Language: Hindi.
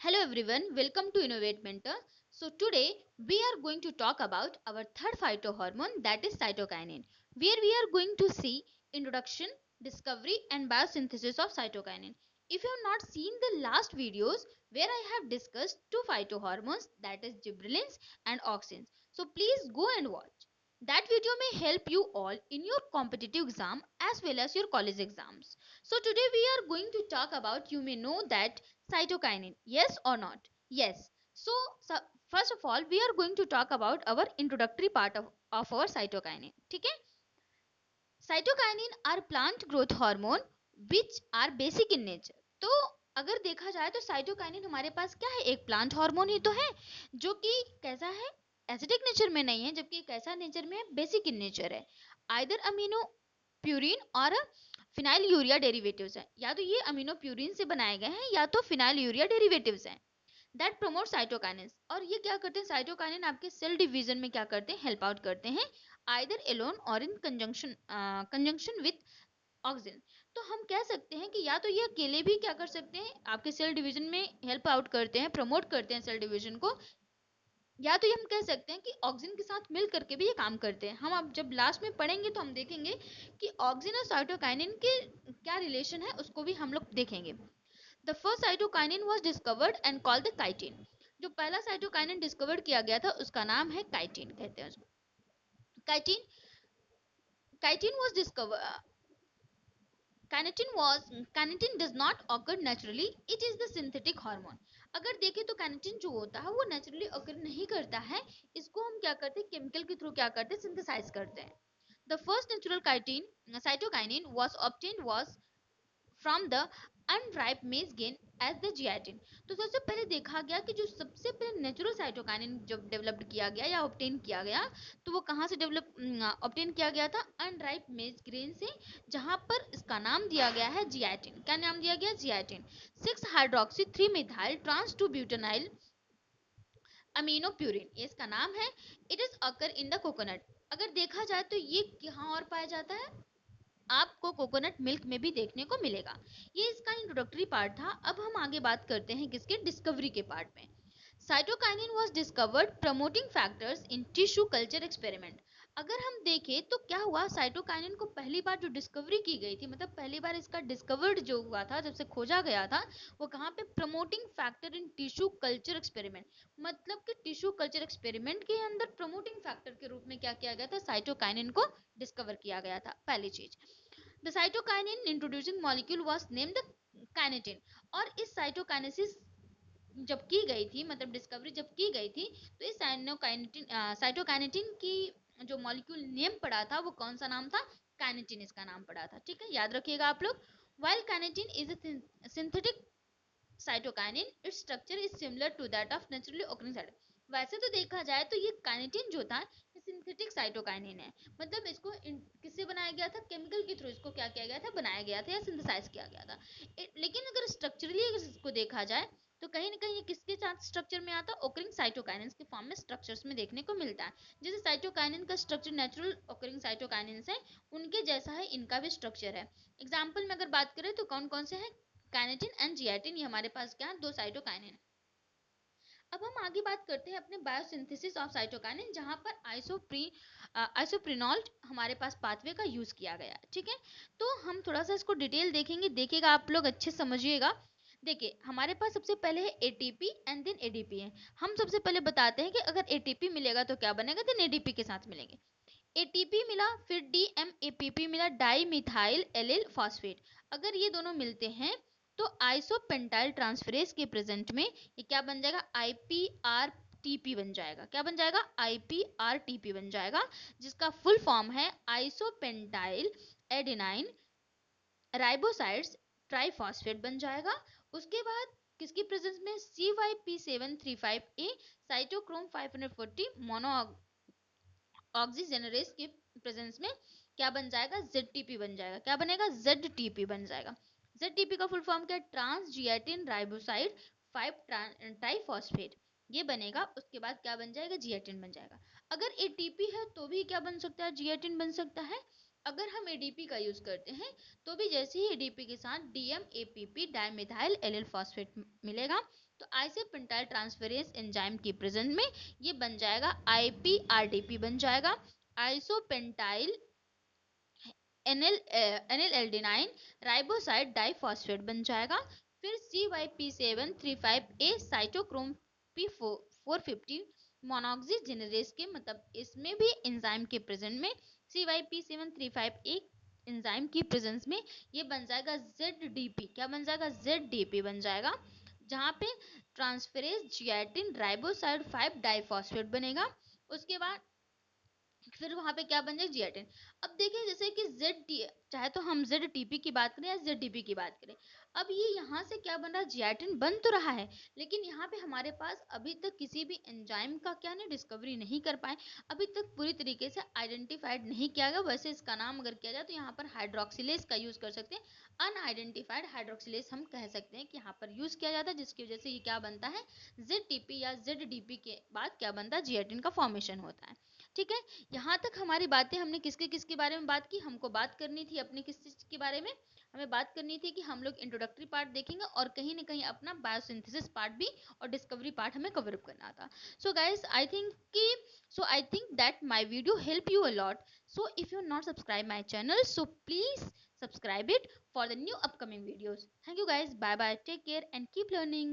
Hello everyone, welcome to Innovate Mentor. So today we are going to talk about our third phytohormone, that is cytokinin, where we are going to see introduction, discovery and biosynthesis of cytokinin. If you have not seen the last videos where I have discussed two phytohormones, that is gibberellins and auxins, so please go and watch. That video may help you all in your competitive exam as well as your college exams. So today we are going to talk about, you may know that, cytokinin, yes or not? Yes. So first of all we are going to talk about our introductory part of our cytokinin. ठीक है? Cytokinin are plant growth hormone which are basic in nature. तो अगर देखा जाए तो साइटोकाइनिन हमारे पास क्या है, एक प्लांट हार्मोन ही तो है, जो कि कैसा है, एसिडिक नेचर में नहीं है, जबकि कैसा नेचर में है, बेसिक इन नेचर है. आइदर अमीनो प्यूरिन और फिनाइल यूरिया डेरिवेटिव्स हैं, या तो ये अमीनो प्यूरिन से बनाए गए हैं या तो फिनाइल यूरिया डेरिवेटिव्स हैं. दैट प्रमोट साइटोकाइनेस, और ये क्या करते हैं, साइटोकाइनिन आपके सेल डिवीजन में क्या करते हैं, हेल्प आउट करते हैं, आइदर एलोन और इन कंजंक्शन विथ ऑक्सिन. तो हम कह सकते हैं कि या तो ये अकेले भी क्या कर सकते हैं, आपके सेल डिवीजन में हेल्प आउट करते हैं, प्रमोट करते हैं सेल डिवीजन को, या तो ये हम कह सकते हैं कि ऑक्सिन के साथ मिल करके भी ये काम करते हैं. हम अब जब लास्ट में पढ़ेंगे तो हम देखेंगे कि ऑक्सिन और साइटोकाइनिन के क्या रिलेशन है, उसको भी हम लोग देखेंगे. The first cytokinin was discovered and called the chitin. जो पहला साइटोकाइनिन डिस्कवर्ड किया गया था उसका नाम है काइटिन, कहते हैं उसको chitin. Chitin was discover Carnitine does not occur naturally, it is the synthetic hormone. अगर देखें तो carnitine जो होता है वो naturally occur नहीं करता है, इसको हम क्या करते हैं, केमिकल के थ्रू क्या करते हैं, सिंथेसाइज करते हैं. The first natural cytokinin was obtained was from the unripe maize grain as the gelatin. तो सबसे पहले देखा गया कि जो सबसे पहले नेचुरल साइटोकाइनिन जब डेवलप्ड किया गया या ऑब्टेन किया गया, तो वो कहाँ से डेवलप ऑब्टेन किया गया था, अनराइप मेज ग्रेन से, जहां पर इसका नाम दिया गया है जियाटिन. क्या नाम दिया गया, zeatin. 6 hydroxy 3 methyl trans two butenyl amino purine, ये इसका नाम है. It is occur in the coconut. अगर देखा जाए तो ये कहाँ और पाया जाता है, आपको कोकोनट मिल्क में भी देखने को मिलेगा. ये इसका इंट्रोडक्टरी पार्ट था. अब हम आगे बात करते हैं किसके, डिस्कवरी के पार्ट में. Cytokinin was discovered promoting factors in tissue culture experiment. अगर हम देखें तो क्या हुआ, साइटोकाइनिन को पहली बार जो डिस्कवरी की गई थी, मतलब पहली बार इसका डिस्कवर्ड जो हुआ था, जब से खोजा गया था, वो कहाँ पे, promoting factor in tissue culture experiment. मतलब कि टिश्यू कल्चर एक्सपेरिमेंट के अंदर प्रमोटिंग फैक्टर के रूप में क्या किया गया था, साइटोकाइनिन को डिस्कवर किया गया था, पहली चीज. The cytokinin introducing molecule was named the kinetin. और इस साइटोकाइनेसिस जब की गई थी, मतलब डिस्कवरी जब की गई थी, तो इस साइटोकाइनेटिन की जो मॉलिक्यूल नेम पड़ा था वो कौन सा नाम था, काइनेटिन इसका नाम पड़ा था. ठीक है, याद रखिएगा आप लोग. While kinetin is a synthetic cytokinin, its structure is similar to that of naturally occurring cyto. वैसे तो देखा जाए तो ये काइनेटिन जो था, ये सिंथेटिक साइटोकाइनिन है. मतलब इसको किससे बनाया गया था, केमिकल के थ्रू इसको क्या किया गया था, बनाया गया था या सिंथेसाइज किया गया था. लेकिन अगर स्ट्रक्चरली अगर इसको देखा जाए तो कहीं ना कहीं ये किसके साथ स्ट्रक्चर में आता है, ओकरिंग साइटोकाइनिन के फॉर्म में स्ट्रक्चर्स में देखने को मिलता है. जैसे साइटोकाइनिन का स्ट्रक्चर नेचुरल ओकरिंग साइटोकाइनिन है उनके जैसा है, इनका भी स्ट्रक्चर है. एग्जाम्पल में अगर बात करें तो कौन कौन से हैं, काइनेटिन एंड जियाटिन, ये हमारे पास क्या है, दो साइटोकाइनिन. अब हम आगे बात करते हैं अपने बायोसिंथेसिस ऑफ साइटोकाइनिन, जहां पर आइसोप्रिनॉल हमारे पास पाथवे का यूज किया गया है. ठीक है, तो हम थोड़ा सा इसको डिटेल देखेंगे, देखिएगा आप लोग, अच्छे समझिएगा. देखिए हमारे पास सबसे पहले है एटीपी एंड देन एडीपी है. हम सबसे पहले बताते हैं कि अगर एटीपी मिलेगा तो क्या बनेगा, देन एडीपी के साथ मिलेंगे. एटीपी मिला, फिर डीएमएपीपी मिला, डाई मिथाइल एलिल फॉस्फेट. अगर ये दोनों मिलते हैं तो आइसोपेंटाइल ट्रांसफरेज के प्रेजेंट में ये क्या बन जाएगा, आईपीआरटीपी बन जाएगा. क्या बन जाएगा, आईपीआरटीपी बन जाएगा, जिसका फुल फॉर्म है आइसोपेंटाइल एडेनाइन राइबोसाइड्स ट्राइफॉस्फेट बन जाएगा. उसके बाद किसकी प्रेजेंस में, CYP735A साइटोक्रोम 540 मोनो ऑक्सीजनरेज के प्रेजेंस में क्या बन जाएगा, ZTP बन जाएगा. क्या बनेगा, ZTP बन जाएगा. ZTP का फुल फॉर्म क्या है, ट्रांस जियाटिन राइबोसाइड 5 ट्राइफॉस्फेट, ये बनेगा. उसके बाद क्या बन जाएगा, जियाटिन बन जाएगा. अगर एटीपी है तो भी क्या बन सकता है, जियाटिन बन सकता है. अगर हम एडीपी का यूज करते हैं तो भी जैसे ही एडीपी के साथ डीएमएपीपी डाइमेथाइल एलिल फॉस्फेट मिलेगा तो आइसोपेंटाइल ट्रांसफेरेज एंजाइम की प्रेजेंस में ये बन जाएगा आईपीआरडीपी बन जाएगा, आइसोपेंटाइल एनएल एनएल एल्डिनाइन राइबोसाइड डाइफॉस्फेट बन जाएगा। फिर CYP735A साइटोक्रोम P450 मोनोक्सीजिनेरेज के मतलब इसमें भी एंजाइम के प्रेजेंट में CYP735A एंजाइम की प्रेजेंस में ये बन जाएगा ZDP, क्या बन जाएगा ZDP बन जाएगा, जहाँ पे ट्रांसफेरेज जियाटिन राइबोसाइड 5 डाइफॉस्फेट बनेगा। उसके बाद फिर वहां पे क्या बन जाए जियाटिन। अब देखिए जैसे कि जेड चाहे तो हम जेड टीपी की बात करें या जेड डीपी की बात करें, अब ये यहाँ से क्या बन रहा है जियाटिन बन तो रहा है लेकिन यहाँ पे हमारे पास अभी तक किसी भी एंजाइम का क्या नहीं डिस्कवरी नहीं कर पाए, अभी तक पूरी तरीके से आइडेंटिफाइड नहीं किया गया। वैसे इसका नाम अगर किया जाए तो यहाँ पर हाइड्रोक्सिलेज का यूज कर सकते हैं, अनआइडेंटिफाइड हाइड्रोक्सिलेज हम कह सकते हैं कि यहाँ पर यूज किया जाता है, जिसकी वजह से ये क्या बनता है जेड टीपी या जेड डीपी के बाद क्या बनता है जियाटिन का फॉर्मेशन होता है। ठीक है, यहाँ तक हमारी बातें हमने किसके किसके बारे में बात की, हमको बात करनी थी अपने किस चीज के बारे में, हमें बात करनी थी कि हम लोग इंट्रोडक्टरी पार्ट देखेंगे और कहीं ना कहीं अपना बायोसिंथेसिस पार्ट भी और डिस्कवरी पार्ट हमें कवर अप करना था। So guys I think that my video help you a lot, so if you not subscribe my channel so please subscribe it for the new upcoming videos. Thank you guys, bye bye, take care and keep learning.